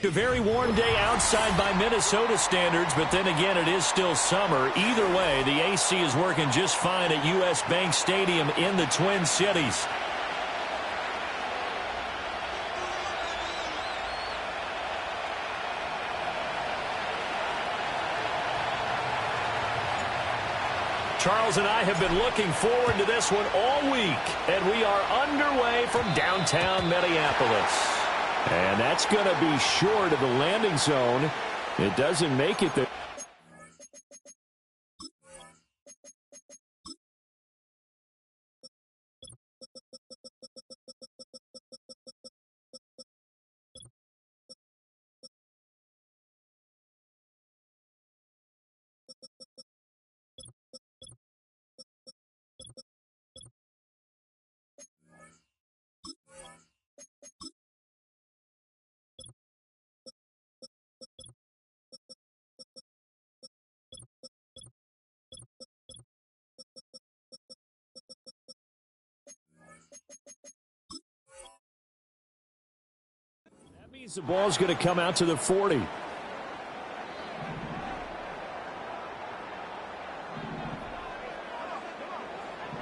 A very warm day outside by Minnesota standards, but then again, it is still summer. Either way, the AC is working just fine at U.S. Bank Stadium in the Twin Cities. Charles and I have been looking forward to this one all week, and we are underway from downtown Minneapolis. And that's going to be short of the landing zone. It doesn't make it there. The ball's going to come out to the 40.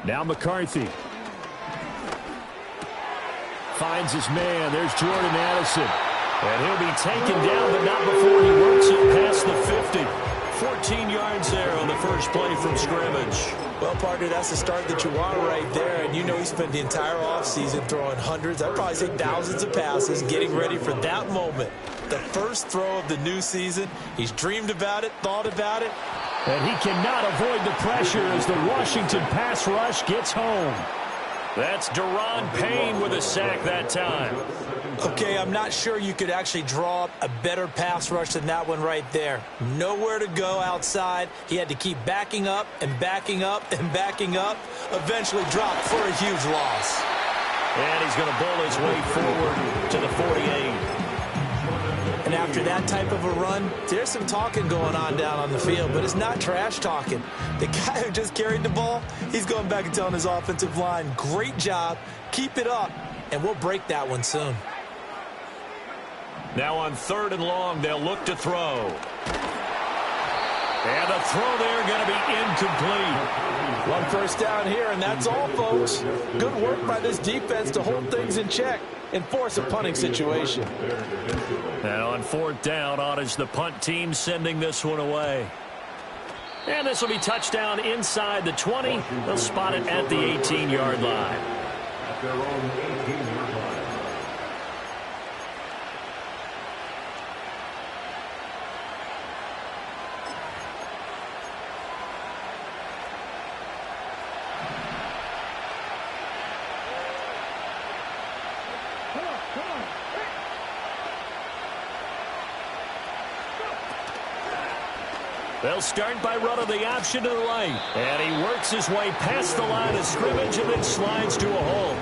Now McCarthy finds his man. There's Jordan Addison. And he'll be taken down, but not before he works it past the 50. 14 yards there on the first play from scrimmage. Well, partner, that's the start that you want right there. And you know he spent the entire offseason throwing hundreds, I'd probably say thousands of passes, getting ready for that moment. The first throw of the new season. He's dreamed about it, thought about it. And he cannot avoid the pressure as the Washington pass rush gets home. That's Deron Payne with a sack that time. Okay, I'm not sure you could actually draw up a better pass rush than that one right there. Nowhere to go outside. He had to keep backing up and backing up and backing up. Eventually dropped for a huge loss. And he's going to bull his way forward to the 48. And after that type of a run, there's some talking going on down on the field, but it's not trash talking. The guy who just carried the ball, he's going back and telling his offensive line, great job, keep it up, and we'll break that one soon. Now on 3rd and long, they'll look to throw. And the throw there going to be incomplete. One first down here, and that's all, folks. Good work by this defense to hold things in check and force a punting situation. And on 4th down, on is the punt team sending this one away. And this will be touchdown inside the 20. They'll spot it at the 18-yard line. At their own 18-yard line. They'll start by running the option to the right. And he works his way past the line of scrimmage and then slides to a hole.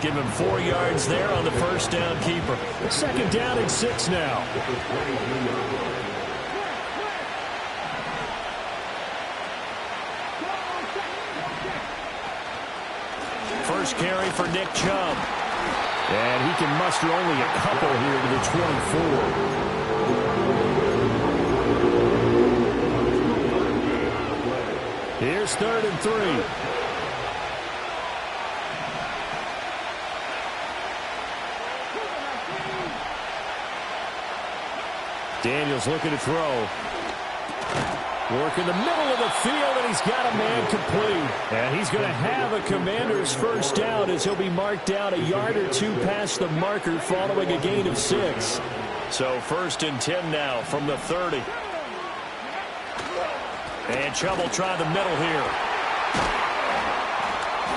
Give him 4 yards there on the first down keeper. 2nd down and 6 now. First carry for Nick Chubb. And he can muster only a couple here to the 24. Here's 3rd and 3. Daniels looking to throw. Work in the middle of the field, and he's got a man complete. And he's going to have a Commander's first down as he'll be marked down a yard or two past the marker following a gain of 6. So 1st and 10 now from the 30. And Chubb will try the middle here.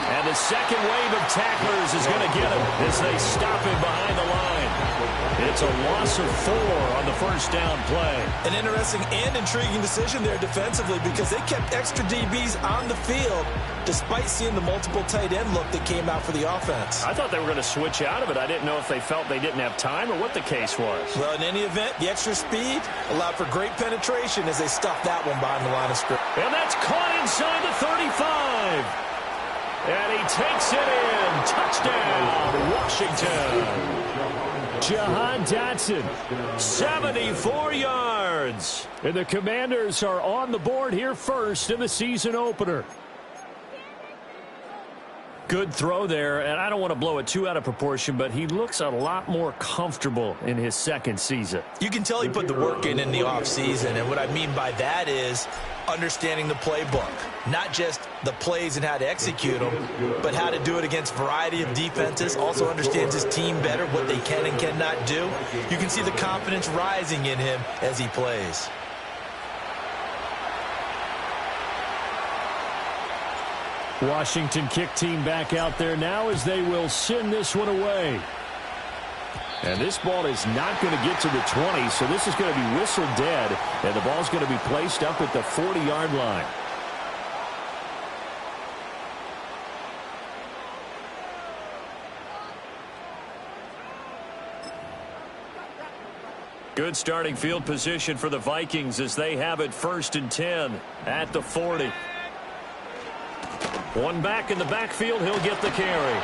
And the second wave of tacklers is going to get him as they stop him behind the line. It's a loss of 4 on the first down play. An interesting and intriguing decision there defensively because they kept extra DBs on the field despite seeing the multiple tight end look that came out for the offense. I thought they were going to switch out of it. I didn't know if they felt they didn't have time or what the case was. Well, in any event, the extra speed allowed for great penetration as they stuffed that one behind the line of scrimmage. And that's caught inside the 35. And he takes it in. Touchdown, Washington. Jahan Dotson, 74 yards. And the Commanders are on the board here first in the season opener. Good throw there, and I don't want to blow it too out of proportion, but he looks a lot more comfortable in his second season. You can tell he put the work in the offseason, and what I mean by that is understanding the playbook. Not just the plays and how to execute them, but how to do it against a variety of defenses. Also understands his team better, what they can and cannot do. You can see the confidence rising in him as he plays. Washington kick team back out there now as they will send this one away. And this ball is not going to get to the 20, so this is going to be whistled dead, and the ball's going to be placed up at the 40-yard line. Good starting field position for the Vikings as they have it 1st and 10 at the 40. One back in the backfield, he'll get the carry.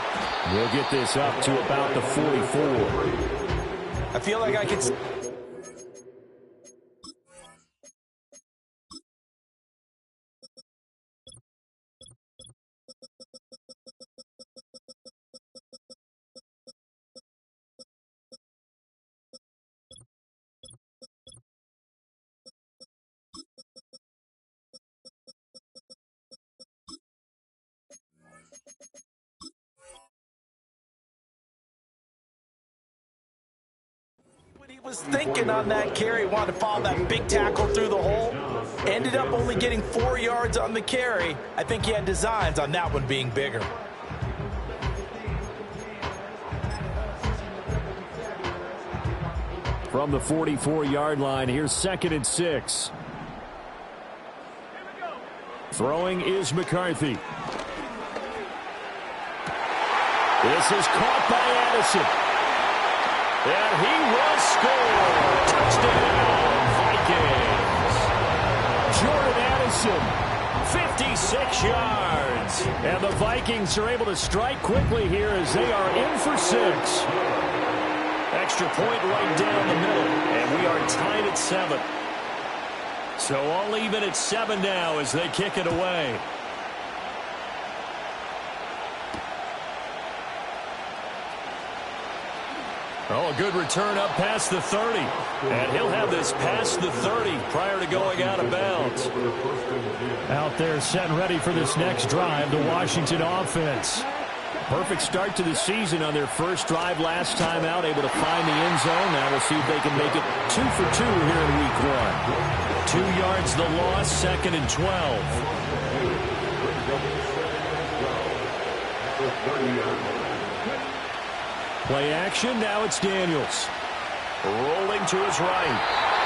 We'll get this up to about the 44. I feel like I can... He was thinking on that carry, wanted to follow that big tackle through the hole. Ended up only getting 4 yards on the carry. I think he had designs on that one being bigger. From the 44-yard line, here's 2nd and 6. Throwing is McCarthy. This is caught by Addison. And he will score. Touchdown, Vikings. Jordan Addison, 56 yards. And the Vikings are able to strike quickly here as they are in for 6. Extra point right down the middle. And we are tied at 7. So all even at 7 now as they kick it away. Oh, a good return up past the 30. And he'll have this past the 30 prior to going out of bounds. Out there set and ready for this next drive, the Washington offense. Perfect start to the season on their first drive last time out, able to find the end zone. Now we'll see if they can make it 2 for 2 here in week 1. 2 yards the loss, 2nd and 12. Play action, now it's Daniels. Rolling to his right.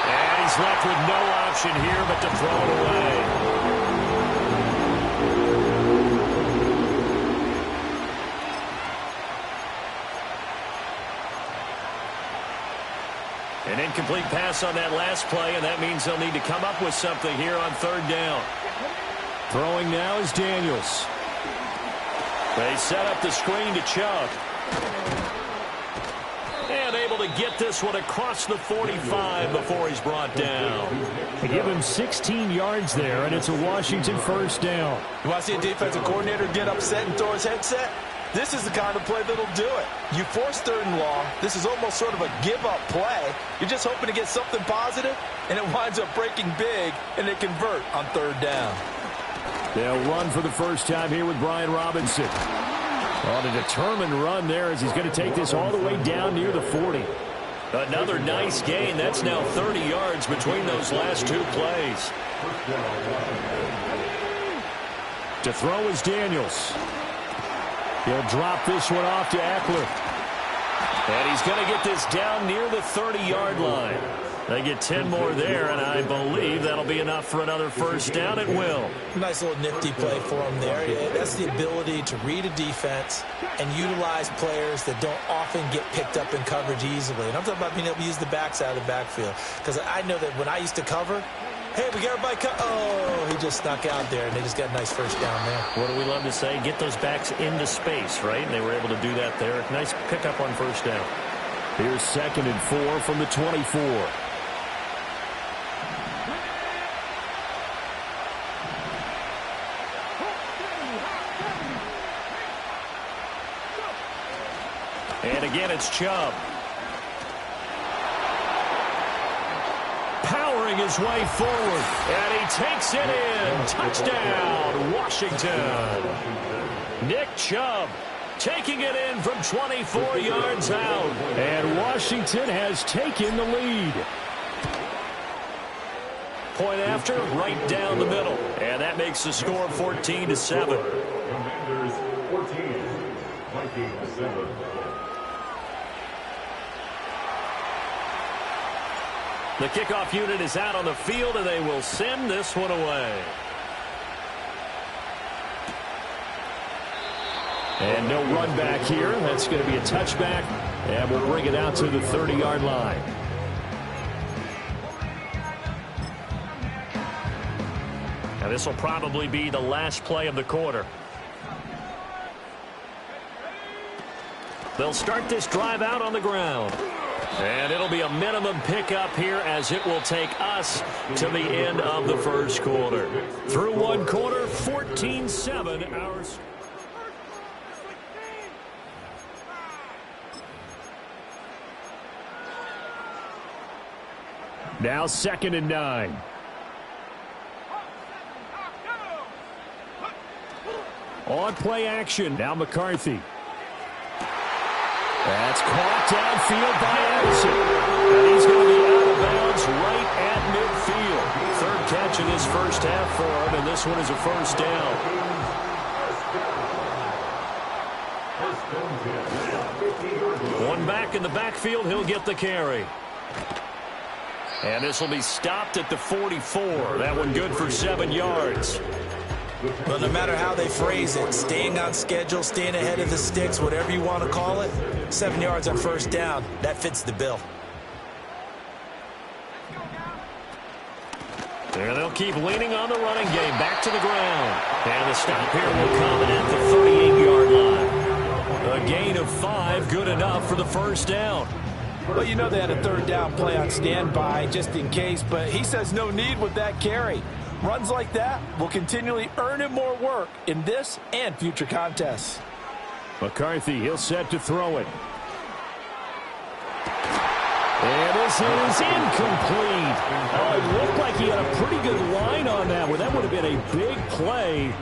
And he's left with no option here but to throw it away. An incomplete pass on that last play, and that means they'll need to come up with something here on 3rd down. Throwing now is Daniels. They set up the screen to Chubb. And able to get this one across the 45 before he's brought down. They give him 16 yards there, and it's a Washington 1st down. You want to see a defensive coordinator get upset and throw his headset? This is the kind of play that'll do it. You force 3rd and long. This is almost sort of a give-up play. You're just hoping to get something positive, and it winds up breaking big, and they convert on 3rd down. They'll run for the first time here with Brian Robinson. On a determined run there as he's going to take this all the way down near the 40. Another nice gain. That's now 30 yards between those last 2 plays. To throw is Daniels. He'll drop this one off to Eckler. And he's going to get this down near the 30-yard line. They get 10 more there, and I believe that'll be enough for another 1st down. It will. Nice little nifty play for him there. That's the ability to read a defense and utilize players that don't often get picked up in coverage easily. And I'm talking about being able to use the backside of the backfield. Because I know that when I used to cover, hey, we got everybody oh, he just snuck out there, and they just got a nice 1st down there. What do we love to say? Get those backs into space, right? And they were able to do that there. Nice pickup on 1st down. Here's 2nd and 4 from the 24. And again, it's Chubb. Powering his way forward. And he takes it in. Touchdown, Washington. Nick Chubb taking it in from 24 yards out. And Washington has taken the lead. Point after, right down the middle. And that makes the score 14-7. Commanders 14, Vikings 7. The kickoff unit is out on the field, and they will send this one away. And no run back here. That's going to be a touchback, and we'll bring it out to the 30-yard line. Now this will probably be the last play of the quarter. They'll start this drive out on the ground. And it'll be a minimum pickup here as it will take us to the end of the first quarter. Through one quarter, 14-7. Ours. Now 2nd and 9. On play action. Now McCarthy. That's caught downfield by Addison. And he's going to be out of bounds right at midfield. Third catch of this first half for him, and this one is a first down. One back in the backfield, he'll get the carry. And this will be stopped at the 44. That one good for 7 yards. Well, no matter how they phrase it, staying on schedule, staying ahead of the sticks, whatever you want to call it, 7 yards on first down, that fits the bill. And they'll keep leaning on the running game. Back to the ground. And the stop here will come at the 38-yard line. A gain of 5, good enough for the first down. Well, you know they had a third down play on standby just in case, but he says no need with that carry. Runs like that will continually earn him more work in this and future contests. McCarthy, he'll set to throw it. And this is incomplete. Oh, it looked like he had a pretty good line on that one. That would have been a big play,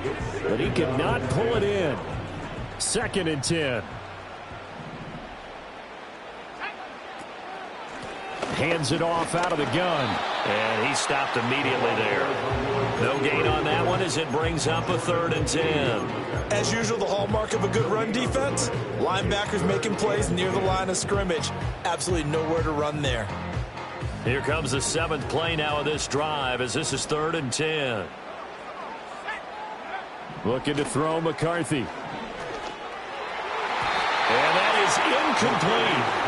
but he could not pull it in. 2nd and 10. Hands it off out of the gun. And he stopped immediately there. No gain on that one as it brings up a 3rd and 10. As usual, the hallmark of a good run defense, linebackers making plays near the line of scrimmage. Absolutely nowhere to run there. Here comes the 7th play now of this drive as this is 3rd and 10. Looking to throw McCarthy. And that is incomplete.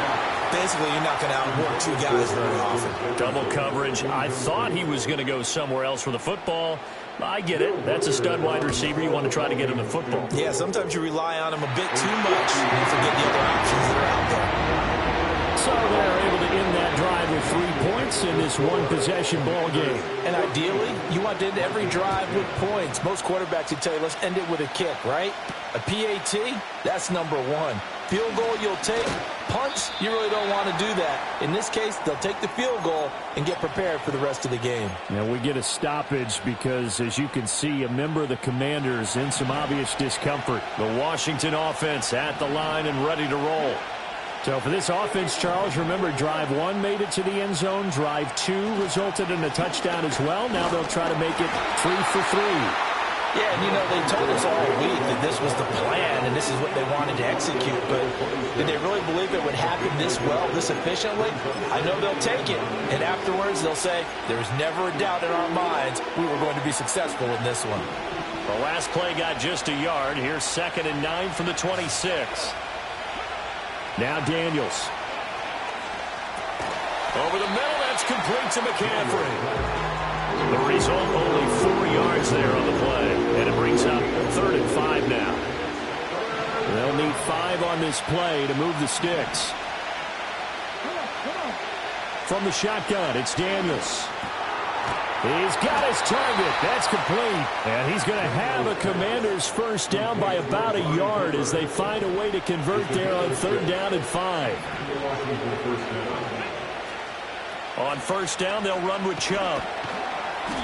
Basically, you're not going to outwork 2 guys very often. Double coverage. I thought he was going to go somewhere else for the football. I get it. That's a stud wide receiver. You want to try to get him the football. Yeah, sometimes you rely on him a bit too much and forget the other options that are out there. So they're able to end that drive with 3 points in this one-possession ball game. And ideally, you want to end every drive with points. Most quarterbacks would tell you, let's end it with a kick, right? A PAT, that's number 1. Field goal you'll take. Punch, you really don't want to do that. In this case, they'll take the field goal and get prepared for the rest of the game. Now we get a stoppage because, as you can see, a member of the Commanders in some obvious discomfort. The Washington offense at the line and ready to roll. So for this offense, Charles, remember, drive 1 made it to the end zone. Drive 2 resulted in a touchdown as well. Now they'll try to make it 3 for 3. Yeah, and you know, they told us all week that this was the plan and this is what they wanted to execute, but did they really believe it would happen this well, this efficiently? I know they'll take it, and afterwards they'll say, there's never a doubt in our minds we were going to be successful in this one. The last play got just a yard. Here's 2nd and 9 from the 26. Now Daniels. Over the middle, that's complete to McCaffrey. The result, only 4 yards there on the play. And it brings up 3rd and 5 now. They'll need 5 on this play to move the sticks. from the shotgun. It's Daniels. He's got his target. That's complete. And he's going to have a Commanders first down by about a yard as they find a way to convert there on 3rd down and 5. On first down, they'll run with Chubb.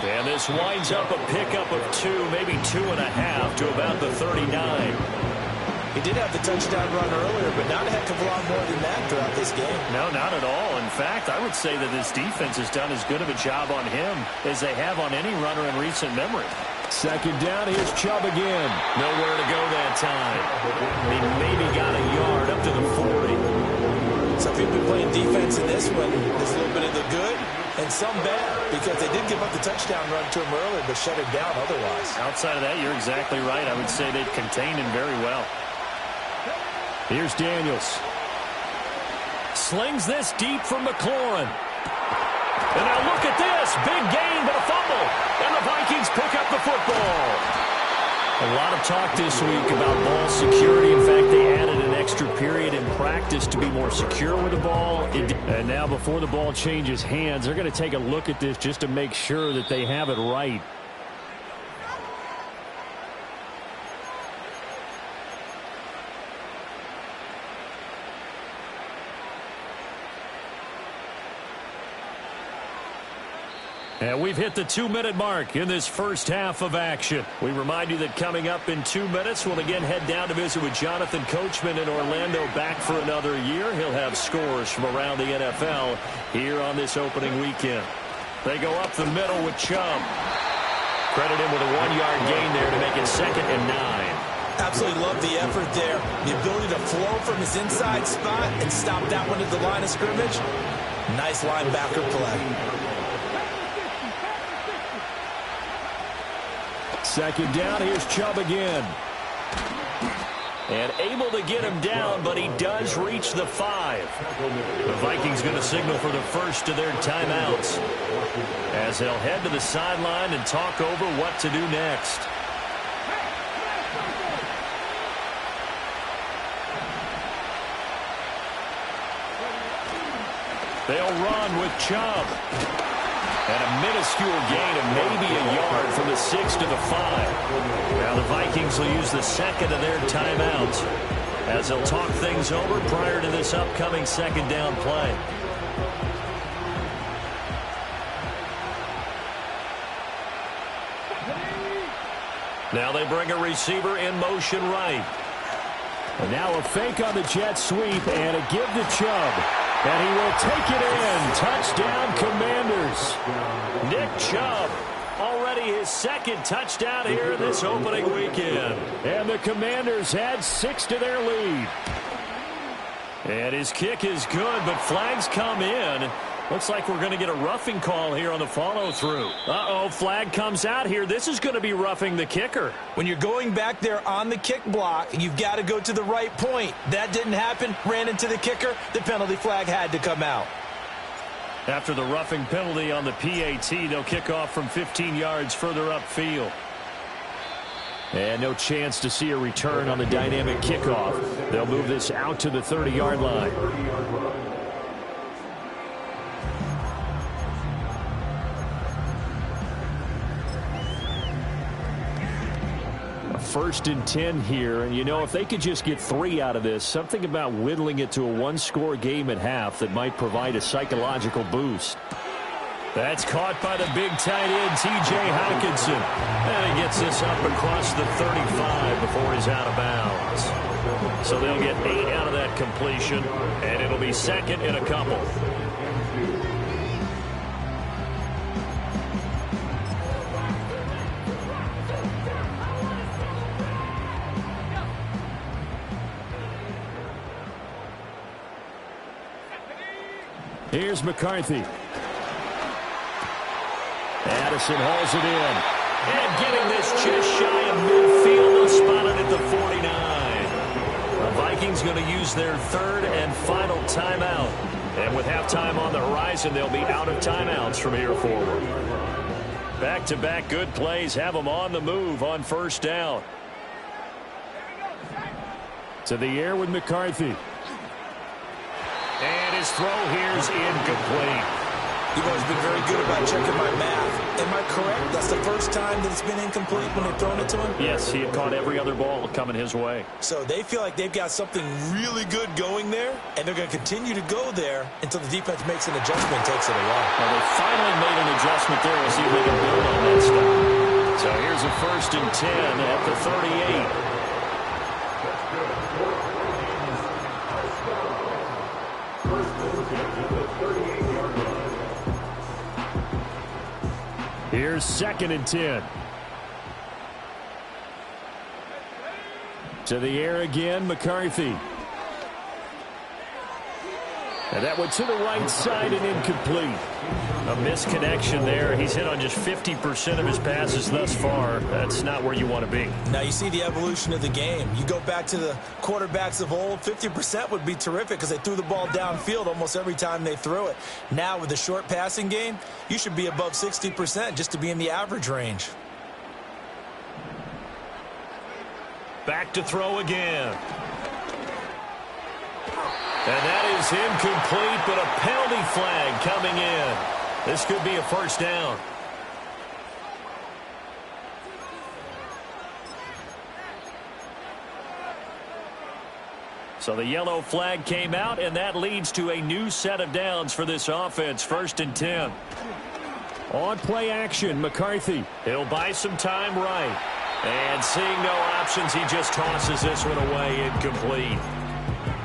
And this winds up a pickup of 2, maybe 2.5 to about the 39. He did have the touchdown run earlier, but not a heck of a lot more than that throughout this game. No, not at all. In fact, I would say that this defense has done as good of a job on him as they have on any runner in recent memory. 2nd down, here's Chubb again. Nowhere to go that time. He maybe got a yard up to the 40. So if you've been playing defense in this one, there's a little bit of the good and some bad, because they did give up the touchdown run to him earlier, but shut him down otherwise. Outside of that, you're exactly right. I would say they've contained him very well. Here's Daniels. Slings this deep from McLaurin. And now look at this. Big gain, but a fumble. And the Vikings pick up the football. A lot of talk this week about ball security. In fact, they added an extra period in practice to be more secure with the ball. And now before the ball changes hands, they're going to take a look at this just to make sure that they have it right. And we've hit the 2-minute mark in this first half of action. We remind you that coming up in 2 minutes, we'll again head down to visit with Jonathan Coachman in Orlando, back for another year. He'll have scores from around the NFL here on this opening weekend. They go up the middle with Chubb. Credit him with a 1-yard gain there to make it 2nd and 9. Absolutely love the effort there. The ability to flow from his inside spot and stop that one at the line of scrimmage. Nice linebacker play. 2nd down, here's Chubb again. And able to get him down, but he does reach the 5. The Vikings going to signal for the first of their timeouts as they'll head to the sideline and talk over what to do next. They'll run with Chubb. And a minuscule gain of maybe a yard from the 6 to the 5. Now the Vikings will use the 2nd of their timeouts as they'll talk things over prior to this upcoming 2nd down play. Now they bring a receiver in motion right. And now a fake on the jet sweep and a give to Chubb. And he will take it in. Touchdown, Commanders. Nick Chubb, already his 2nd touchdown here in this opening weekend. And the Commanders add 6 to their lead. And his kick is good, but flags come in. Looks like we're going to get a roughing call here on the follow-through. Uh-oh, flag comes out here. This is going to be roughing the kicker. When you're going back there on the kick block, you've got to go to the right point. That didn't happen. Ran into the kicker. The penalty flag had to come out. After the roughing penalty on the PAT, they'll kick off from 15 yards further upfield. And no chance to see a return on the dynamic kickoff. They'll move this out to the 30-yard line. 1st and 10 here, and you know, if they could just get 3 out of this, something about whittling it to a 1-score game at half that might provide a psychological boost. That's caught by the big tight end, T.J. Hockenson. And he gets this up across the 35 before he's out of bounds. So they'll get 8 out of that completion, and it'll be 2nd and a couple. Here's McCarthy. Addison hauls it in. And getting this just shy of midfield. They'll spot it at the 49. The Vikings going to use their 3rd and final timeout. And with halftime on the horizon, they'll be out of timeouts from here forward. Back-to-back good plays have them on the move on 1st down. To the air with McCarthy. And his his throw here's incomplete. You've always been very good about checking my math. Am I correct? That's the first time that it's been incomplete when they've thrown it to him? Yes, he had caught every other ball coming his way. So they feel like they've got something really good going there, and they're going to continue to go there until the defense makes an adjustment and takes it away. Well, they finally made an adjustment there. We'll see if they can build on that stop. So here's a 1st and 10 at the 38. Here's 2nd and 10. To the air again, McCarthy. And that went to the right side and incomplete. A misconnection there. He's hit on just 50% of his passes thus far. That's not where you want to be. Now you see the evolution of the game. You go back to the quarterbacks of old, 50% would be terrific because they threw the ball downfield almost every time they threw it. Now with the short passing game, you should be above 60% just to be in the average range. Back to throw again. And that is incomplete, but a penalty flag coming in. This could be a 1st down. So the yellow flag came out, and that leads to a new set of downs for this offense. 1st and 10. On play action, McCarthy. He'll buy some time right. And seeing no options, he just tosses this one away, incomplete.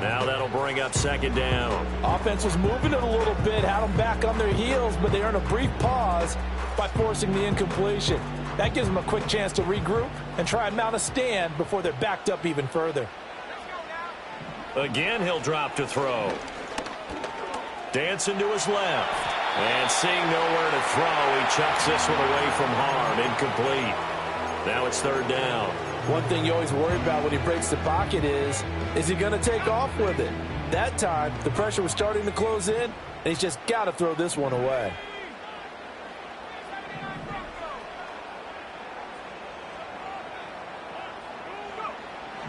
Now that'll bring up 2nd down. Offense was moving it a little bit, had them back on their heels, but they earn a brief pause by forcing the incompletion. That gives them a quick chance to regroup and try and mount a stand before they're backed up even further. Again, he'll drop to throw. Dancing to his left. And seeing nowhere to throw, he chucks this one away from harm. Incomplete. Now it's 3rd down. One thing you always worry about when he breaks the pocket is he going to take off with it? That time, the pressure was starting to close in, and he's just got to throw this one away.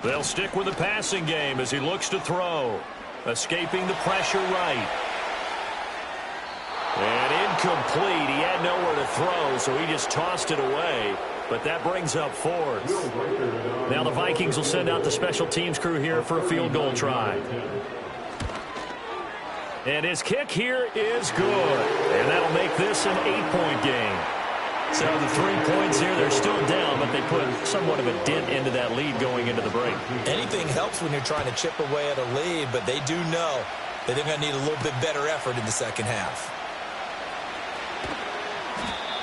They'll stick with the passing game as he looks to throw. Escaping the pressure right. And incomplete. He had nowhere to throw, so he just tossed it away. But that brings up 4th. Now the Vikings will send out the special teams crew here for a field goal try. And his kick here is good. And that'll make this an 8-point game. So the 3 points here, they're still down, but they put somewhat of a dent into that lead going into the break. Anything helps when you're trying to chip away at a lead, but they do know that they're going to need a little bit better effort in the second half.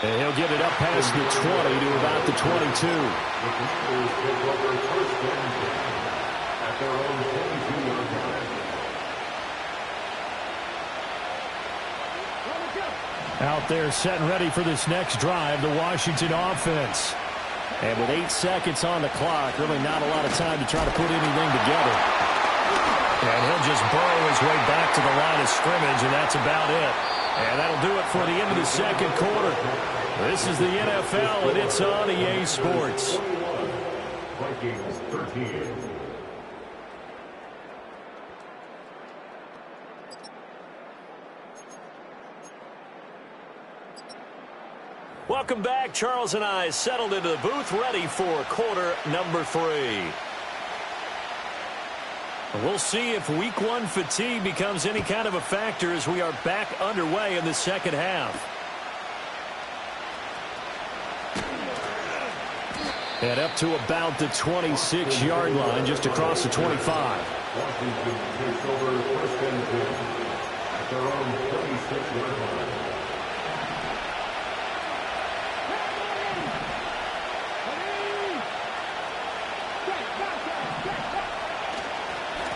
And he'll get it up past the 20 to about the 22. Out there set and ready for this next drive, the Washington offense. And with 8 seconds on the clock, really not a lot of time to try to put anything together. And he'll just burrow his way back to the line of scrimmage, and that's about it. And that'll do it for the end of the second quarter. This is the NFL, and it's on EA Sports. Vikings 13. Welcome back. Charles and I settled into the booth, ready for quarter number 3. We'll see if week 1 fatigue becomes any kind of a factor as we are back underway in the second half. And up to about the 26-yard line, just across the 25. Washington takes over 1st and 10 at their own 26-yard line.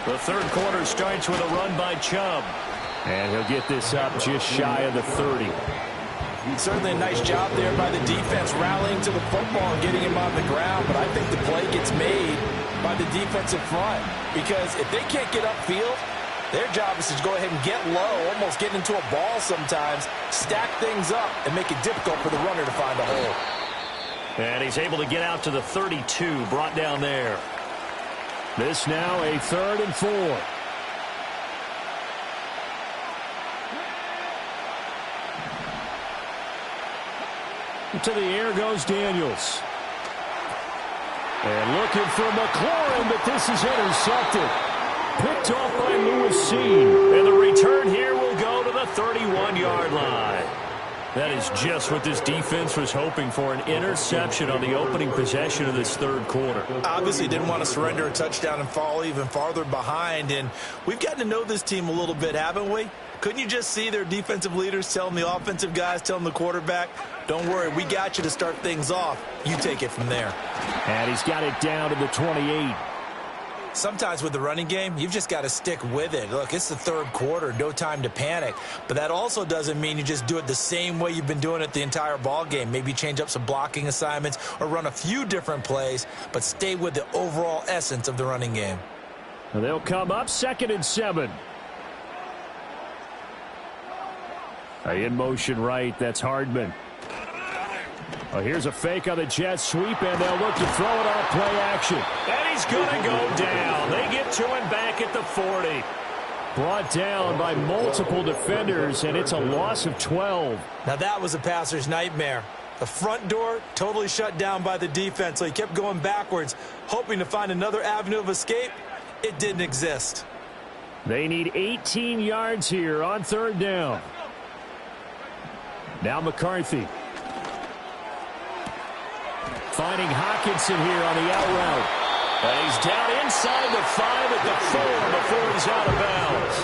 The third quarter starts with a run by Chubb. And he'll get this up just shy of the 30. Certainly a nice job there by the defense rallying to the football and getting him on the ground, but I think the play gets made by the defensive front because if they can't get upfield, their job is to go ahead and get low, almost get into a ball sometimes, stack things up, and make it difficult for the runner to find a hole. And he's able to get out to the 32, brought down there. This now a 3rd and 4. To the air goes Daniels. And looking for McLaurin, but this is intercepted. Picked off by Lewis-Seen. And the return here will go to the 31-yard line. That is just what this defense was hoping for, an interception on the opening possession of this third quarter. Obviously didn't want to surrender a touchdown and fall even farther behind. And we've gotten to know this team a little bit, haven't we? Couldn't you just see their defensive leaders telling the offensive guys, telling the quarterback, don't worry, we got you to start things off. You take it from there. And he's got it down to the 28. Sometimes with the running game, you've just got to stick with it. Look, it's the third quarter, no time to panic. But that also doesn't mean you just do it the same way you've been doing it the entire ball game. Maybe change up some blocking assignments or run a few different plays, but stay with the overall essence of the running game. And they'll come up 2nd and 7. In motion right, that's Hardman. Here's a fake on the jet sweep, and they'll look to throw it off play action. And he's going to go down. They get to him back at the 40. Brought down by multiple defenders, and it's a loss of 12. Now that was a passer's nightmare. The front door totally shut down by the defense, so he kept going backwards, hoping to find another avenue of escape. It didn't exist. They need 18 yards here on 3rd down. Now McCarthy. Finding Hockenson here on the out route. And he's down inside the 5 at the 4 before he's out of bounds.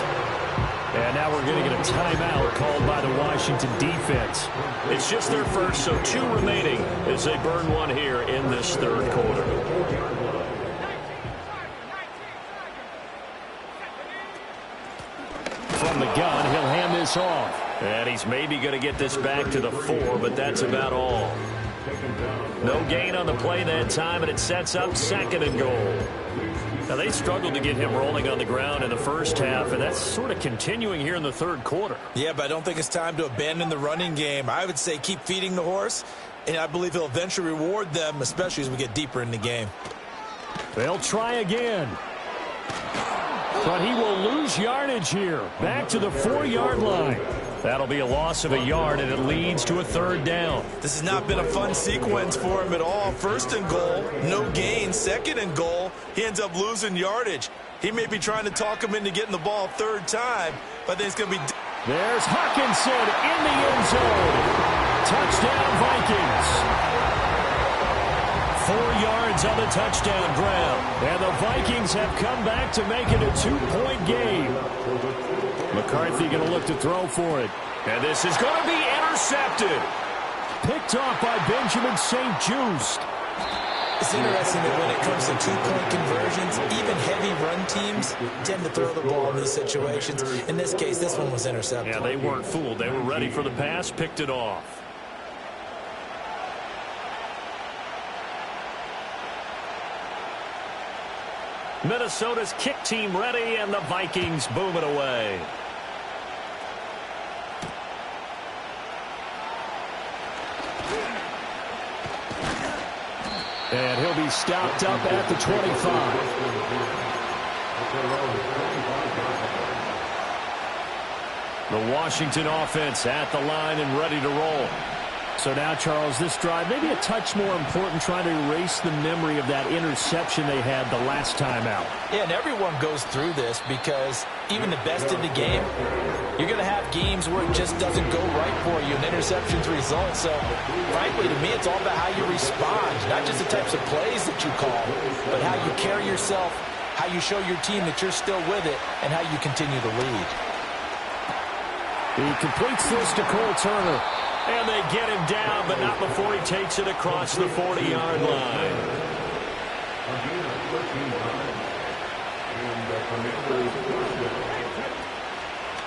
And now we're going to get a timeout called by the Washington defense. It's just their first, so 2 remaining as they burn one here in this third quarter. From the gun, he'll hand this off. And he's maybe going to get this back to the 4, but that's about all. No gain on the play that time, and it sets up 2nd and goal. Now, they struggled to get him rolling on the ground in the first half, and that's sort of continuing here in the third quarter. Yeah, but I don't think it's time to abandon the running game. I would say keep feeding the horse, and I believe he'll eventually reward them, especially as we get deeper in the game. They'll try again. But he will lose yardage here. Back to the 4-yard line. That'll be a loss of a yard, and it leads to a 3rd down. This has not been a fun sequence for him at all. 1st and goal, no gain. 2nd and goal, he ends up losing yardage. He may be trying to talk him into getting the ball 3rd time, but I think it's going to be... There's Hockenson in the end zone. Touchdown, Vikings. 4 yards on the touchdown ground. And the Vikings have come back to make it a 2-point game. McCarthy going to look to throw for it. And this is going to be intercepted. Picked off by Benjamin St-Juste. It's interesting that when it comes to 2-point conversions, even heavy run teams tend to throw the ball in these situations. In this case, this one was intercepted. Yeah, they weren't fooled. They were ready for the pass, picked it off. Minnesota's kick team ready, and the Vikings boom it away. And he'll be stopped up at the 25. The Washington offense at the line and ready to roll. So now, Charles, this drive, maybe a touch more important, trying to erase the memory of that interception they had the last time out. Yeah, and everyone goes through this because even the best in the game, you're going to have games where it just doesn't go right for you and interceptions result. So, frankly, to me, it's all about how you respond, not just the types of plays that you call, but how you carry yourself, how you show your team that you're still with it, and how you continue to lead. He completes this to Cole Turner. And they get him down, but not before he takes it across the 40-yard line.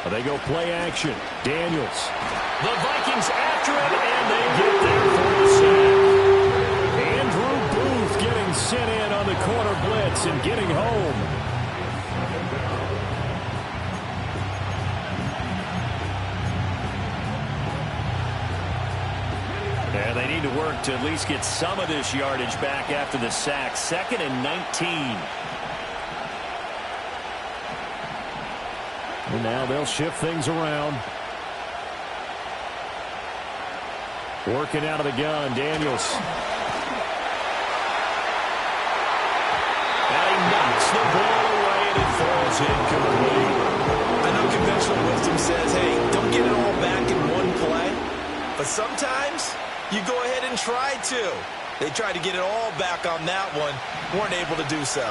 They go play action. Daniels. The Vikings after it, and they get there for the sack. Andrew Booth getting sent in on the corner blitz and getting home. And they need to work to at least get some of this yardage back after the sack. 2nd and 19. And now they'll shift things around. Working out of the gun, Daniels. And he knocks the ball away, and it falls incomplete. I know conventional wisdom says, hey, don't get it all back in one play. But sometimes you go ahead and try to. They tried to get it all back on that one. Weren't able to do so.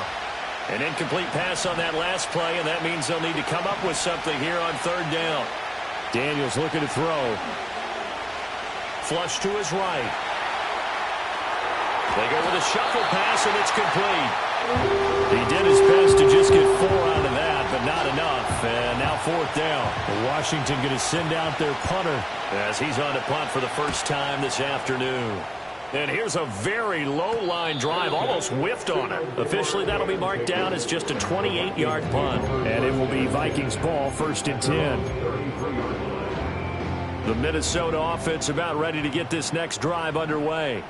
An incomplete pass on that last play, and that means they'll need to come up with something here on third down. Daniels looking to throw. Flush to his right. They go with a shuffle pass, and it's complete. He did his best to just get 4 out of that, but not enough. And now fourth down. Washington going to send out their punter as he's on to punt for the first time this afternoon. And here's a very low-line drive, almost whiffed on it. Officially, that'll be marked down as just a 28-yard punt. And it will be Vikings ball, 1st and 10. The Minnesota offense about ready to get this next drive underway.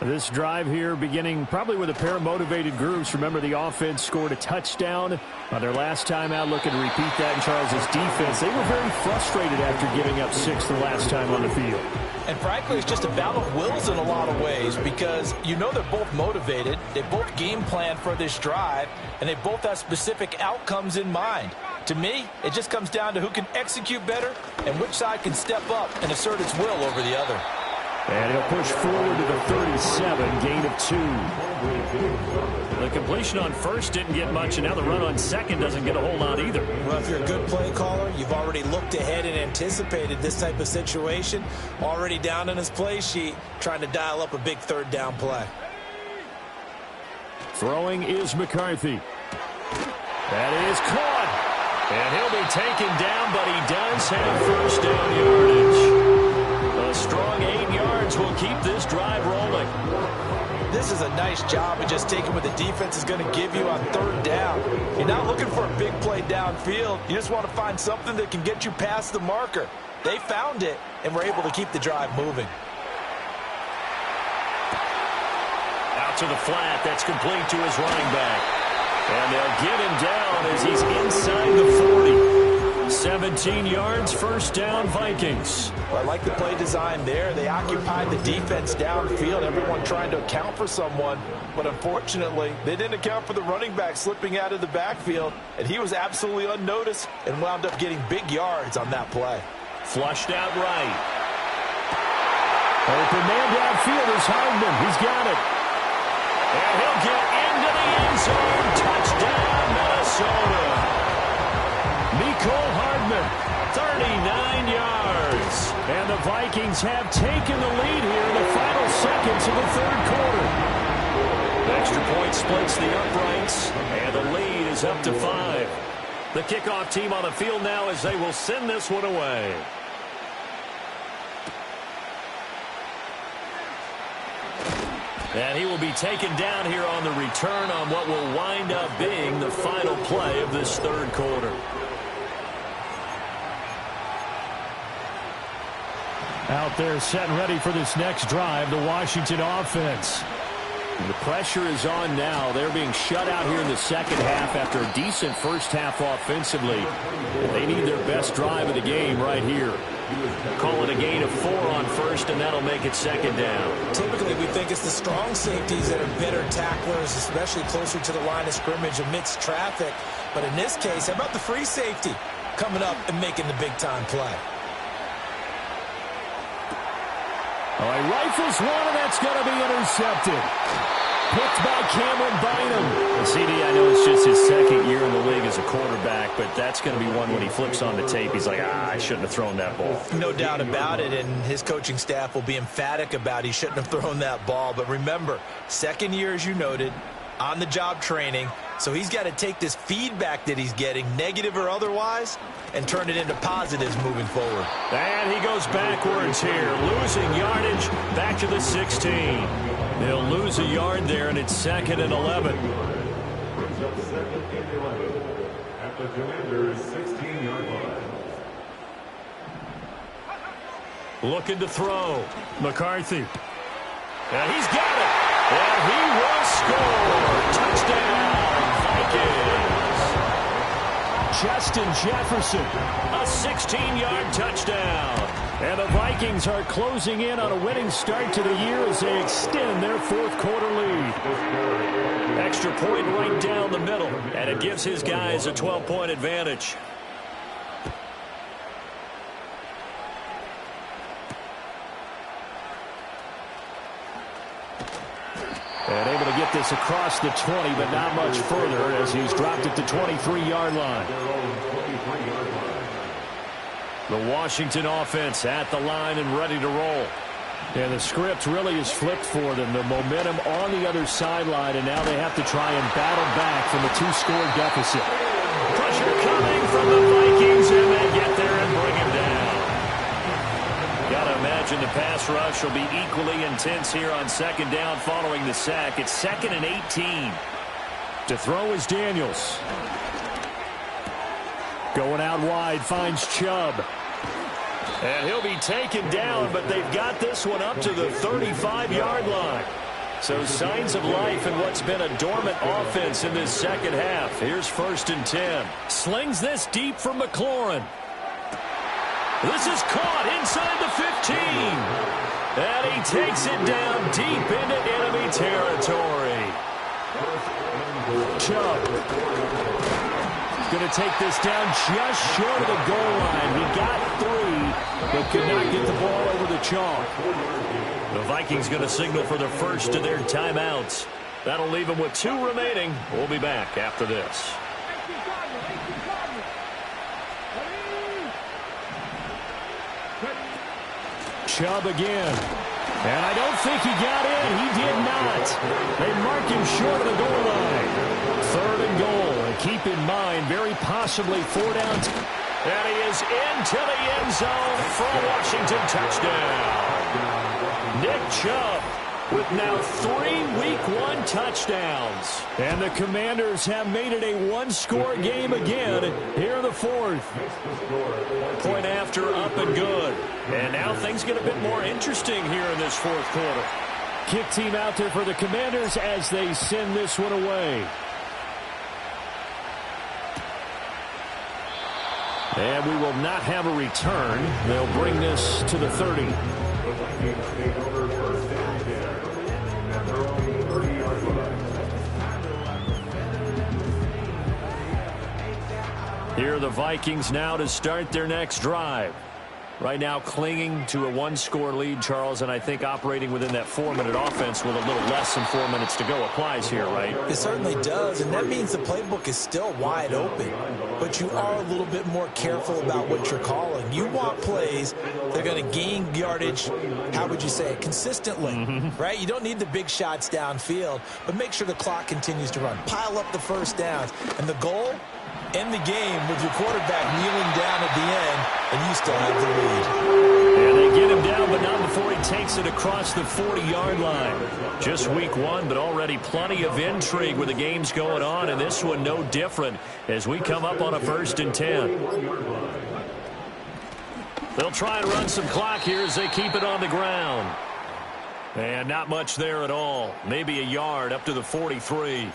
This drive here beginning probably with a pair of motivated groups. Remember, the offense scored a touchdown on their last time out, looking to repeat that in Charles's defense. They were very frustrated after giving up 6 the last time on the field. And frankly, it's just a battle of wills in a lot of ways because you know they're both motivated. They both game plan for this drive, and they both have specific outcomes in mind. To me, it just comes down to who can execute better and which side can step up and assert its will over the other. And he'll push forward to the 37, gain of 2. The completion on first didn't get much, and now the run on second doesn't get a whole lot either. Well, if you're a good play caller, you've already looked ahead and anticipated this type of situation. Already down in his play sheet, trying to dial up a big third down play. Throwing is McCarthy. That is caught. And he'll be taken down, but he does have first down yardage. A strong 8 yards will keep this drive rolling. This is a nice job of just taking what the defense is going to give you on third down. You're not looking for a big play downfield. You just want to find something that can get you past the marker. They found it and were able to keep the drive moving. Out to the flat. That's complete to his running back. And they'll get him down as he's inside the 40. 17 yards, first down, Vikings. Well, I like the play design there. They occupied the defense downfield, everyone trying to account for someone. But unfortunately, they didn't account for the running back slipping out of the backfield, and he was absolutely unnoticed and wound up getting big yards on that play. Flushed out right. Open man downfield is Hardman. He's got it. And he'll get into the end zone. Touchdown, Minnesota. Nicole Hardman, 39 yards. And the Vikings have taken the lead here in the final seconds of the third quarter. The extra point splits the uprights, and the lead is up to 5. The kickoff team on the field now as they will send this one away. And he will be taken down here on the return on what will wind up being the final play of this third quarter. Out there set and ready for this next drive, the Washington offense. The pressure is on now. They're being shut out here in the second half after a decent first half offensively. They need their best drive of the game right here. Call it a gain of 4 on first, and that'll make it second down. Typically, we think it's the strong safeties that are better tacklers, especially closer to the line of scrimmage amidst traffic. But in this case, how about the free safety coming up and making the big-time play? Oh, he rifles one, and that's going to be intercepted. Picked by Cameron Bynum. And CD, I know it's just his second year in the league as a quarterback, but that's going to be one when he flips on the tape. He's like, I shouldn't have thrown that ball. No doubt about it, and his coaching staff will be emphatic about he shouldn't have thrown that ball. But remember, second year, as you noted, on-the-job training, so he's got to take this feedback that he's getting, negative or otherwise, and turn it into positives moving forward. And he goes backwards here, losing yardage back to the 16. They'll lose a yard there, and it's 2nd and 11. Brings up 2nd and 11 at the Commanders' 16-yard line. Looking to throw. McCarthy. And he's got it. And he will score. Touchdown, Vikings. Justin Jefferson. A 16-yard touchdown. And the Vikings are closing in on a winning start to the year as they extend their fourth quarter lead. Extra point right down the middle, and it gives his guys a 12-point advantage. And able to get this across the 20, but not much further as he's dropped it to 23-yard line. The Washington offense at the line and ready to roll. And the script really is flipped for them. The momentum on the other sideline, and now they have to try and battle back from a two-score deficit. Pressure coming from the Vikings, and they get there and bring him down. Got to imagine the pass rush will be equally intense here on second down following the sack. It's 2nd and 18. To throw is Daniels. Going out wide, finds Chubb. And he'll be taken down, but they've got this one up to the 35-yard line. So signs of life in what's been a dormant offense in this second half. Here's 1st and 10. Slings this deep for McLaurin. This is caught inside the 15. And he takes it down deep into enemy territory. Chubb going to take this down just short of the goal line. He got 3, but could not get the ball over the chalk. The Vikings going to signal for the first of their timeouts. That'll leave them with 2 remaining. We'll be back after this. Chubb again. And I don't think he got in. He did not. They mark him short of the goal line. 3rd and goal. And keep in mind, very possibly 4 downs. And he is into the end zone for a Washington touchdown. Nick Chubb with now 3 Week 1 touchdowns. And the Commanders have made it a 1-score game again here in the 4th. Point after, up and good. And now things get a bit more interesting here in this 4th quarter. Kick team out there for the Commanders as they send this one away. And we will not have a return. They'll bring this to the 30. Here are the Vikings now to start their next drive. Right now clinging to a 1-score lead, Charles, and I think operating within that 4-minute offense with a little less than 4 minutes to go applies here, right? It certainly does, and that means the playbook is still wide open. But you are a little bit more careful about what you're calling. You want plays that are going to gain yardage, how would you say it, consistently, right? You don't need the big shots downfield, but make sure the clock continues to run. Pile up the first downs, and the goal, end the game with your quarterback kneeling down at the end, and you still have the lead. And they get him down, but not before he takes it across the 40-yard line. Just Week 1, but already plenty of intrigue with the games going on, and this one no different as we come up on a 1st and 10. They'll try and run some clock here as they keep it on the ground. And not much there at all. Maybe a yard up to the 43.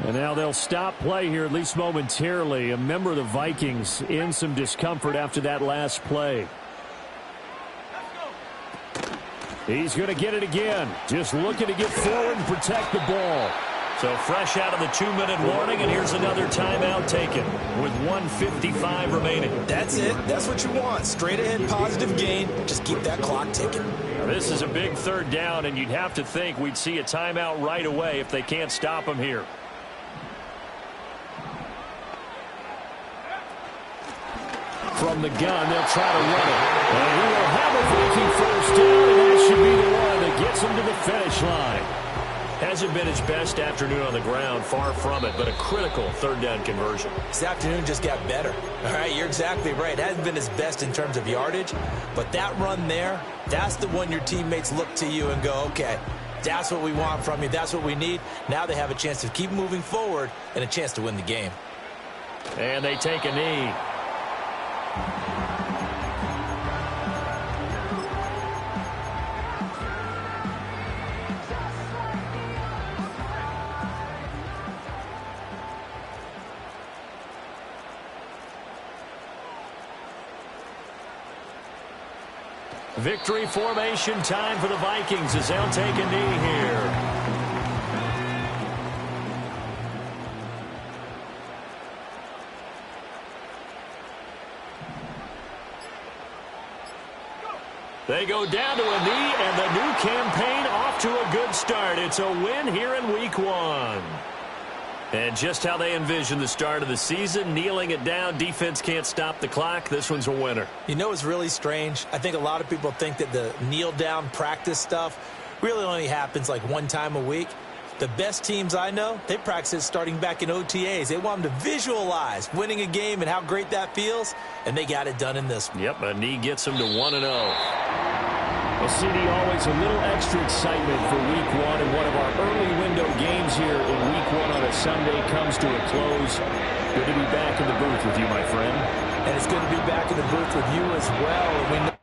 And now they'll stop play here, at least momentarily. A member of the Vikings in some discomfort after that last play. He's going to get it again. Just looking to get forward and protect the ball. So fresh out of the 2-minute warning, and here's another timeout taken with 1:55 remaining. That's it. That's what you want. Straight ahead positive gain. Just keep that clock ticking. Now, this is a big 3rd down, and you'd have to think we'd see a timeout right away if they can't stop him here. From the gun, they'll try to run it. And he will have a Viking 1st down, and that should be the one that gets him to the finish line. Hasn't been his best afternoon on the ground, far from it, but a critical 3rd down conversion. This afternoon just got better. All right, you're exactly right. It hasn't been his best in terms of yardage, but that run there, that's the one your teammates look to you and go, okay, that's what we want from you. That's what we need. Now they have a chance to keep moving forward and a chance to win the game. And they take a knee. Victory formation time for the Vikings as they'll take a knee here. They go down to a knee, and the new campaign off to a good start. It's a win here in Week 1. And just how they envision the start of the season, kneeling it down, defense can't stop the clock. This one's a winner. You know what's really strange? I think a lot of people think that the kneel-down practice stuff really only happens like one time a week. The best teams I know, they practice it starting back in OTAs. They want them to visualize winning a game and how great that feels, and they got it done in this one. Yep, a knee gets them to 1-0. Well, CD, always a little extra excitement for Week 1, and one of our early window games here in Week 1 on a Sunday comes to a close. Good to be back in the booth with you, my friend. And it's good to be back in the booth with you as well. And we know